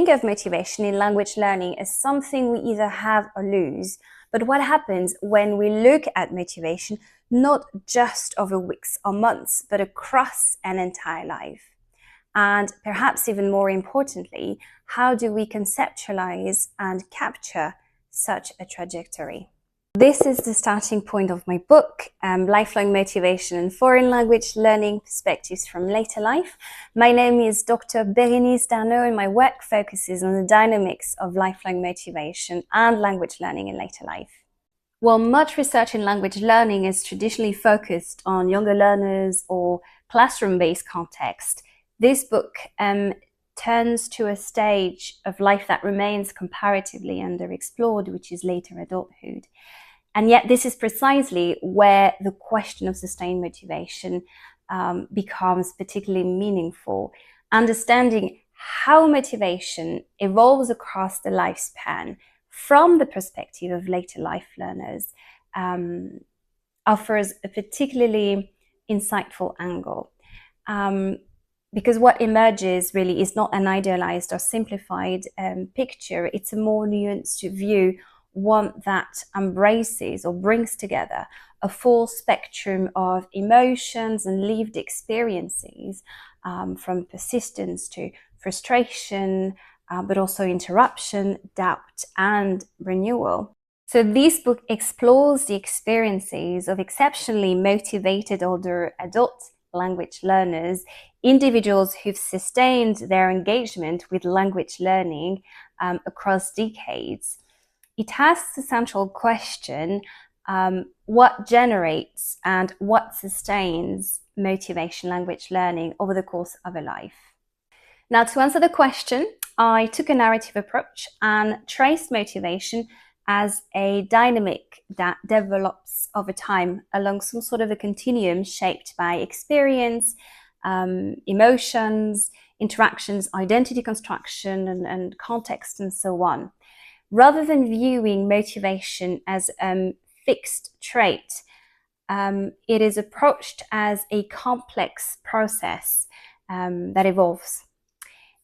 think of motivation in language learning as something we either have or lose. But what happens when we look at motivation not just over weeks or months, but across an entire life? And perhaps even more importantly, how do we conceptualize and capture such a trajectory? This is the starting point of my book, Lifelong Motivation and Foreign Language Learning Perspectives from Later Life. My name is Dr. Bérénice Darnault, and my work focuses on the dynamics of lifelong motivation and language learning in later life. While much research in language learning is traditionally focused on younger learners or classroom-based context, this book turns to a stage of life that remains comparatively underexplored, which is later adulthood. And yet this is precisely where the question of sustained motivation becomes particularly meaningful. Understanding how motivation evolves across the lifespan from the perspective of later life learners offers a particularly insightful angle. Because what emerges really is not an idealized or simplified picture, it's a more nuanced view, one that embraces or brings together a full spectrum of emotions and lived experiences, from persistence to frustration, but also interruption, doubt, and renewal. So this book explores the experiences of exceptionally motivated older adult language learners, individuals who've sustained their engagement with language learning across decades. It asks the central question, what generates and what sustains motivation language learning over the course of a life? Now, to answer the question, I took a narrative approach and traced motivation as a dynamic that develops over time along some sort of a continuum shaped by experience, emotions, interactions, identity construction, and context, and so on. Rather than viewing motivation as a fixed trait, it is approached as a complex process that evolves.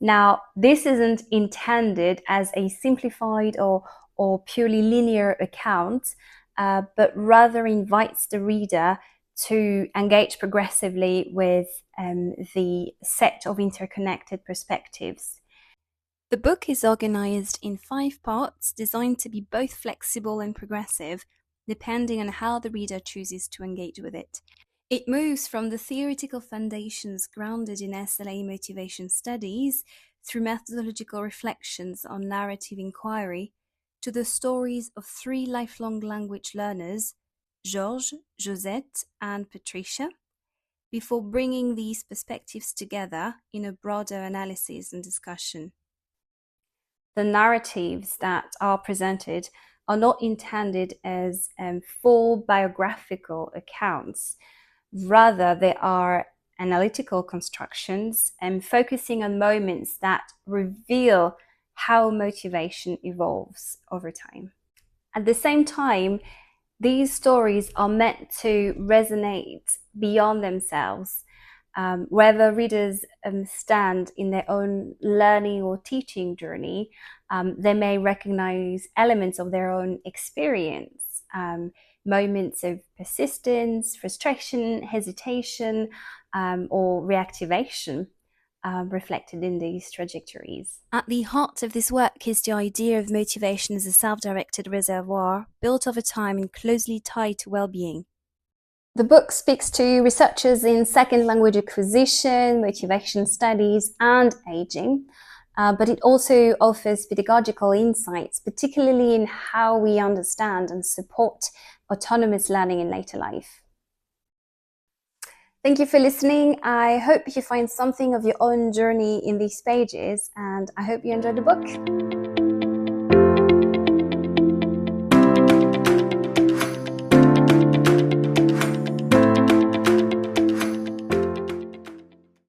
Now, this isn't intended as a simplified or purely linear account, but rather invites the reader to engage progressively with the set of interconnected perspectives. The book is organized in 5 parts designed to be both flexible and progressive, depending on how the reader chooses to engage with it. It moves from the theoretical foundations grounded in SLA motivation studies through methodological reflections on narrative inquiry to the stories of 3 lifelong language learners, Georges, Josette, and Patricia, before bringing these perspectives together in a broader analysis and discussion. The narratives that are presented are not intended as full biographical accounts. Rather, they are analytical constructions and focusing on moments that reveal how motivation evolves over time. At the same time, these stories are meant to resonate beyond themselves. Wherever readers stand in their own learning or teaching journey, they may recognize elements of their own experience, moments of persistence, frustration, hesitation, or reactivation reflected in these trajectories. At the heart of this work is the idea of motivation as a self-directed reservoir built over time and closely tied to well-being. The book speaks to researchers in second language acquisition, motivation studies, and aging, but it also offers pedagogical insights, particularly in how we understand and support autonomous learning in later life. Thank you for listening. I hope you find something of your own journey in these pages, and I hope you enjoyed the book.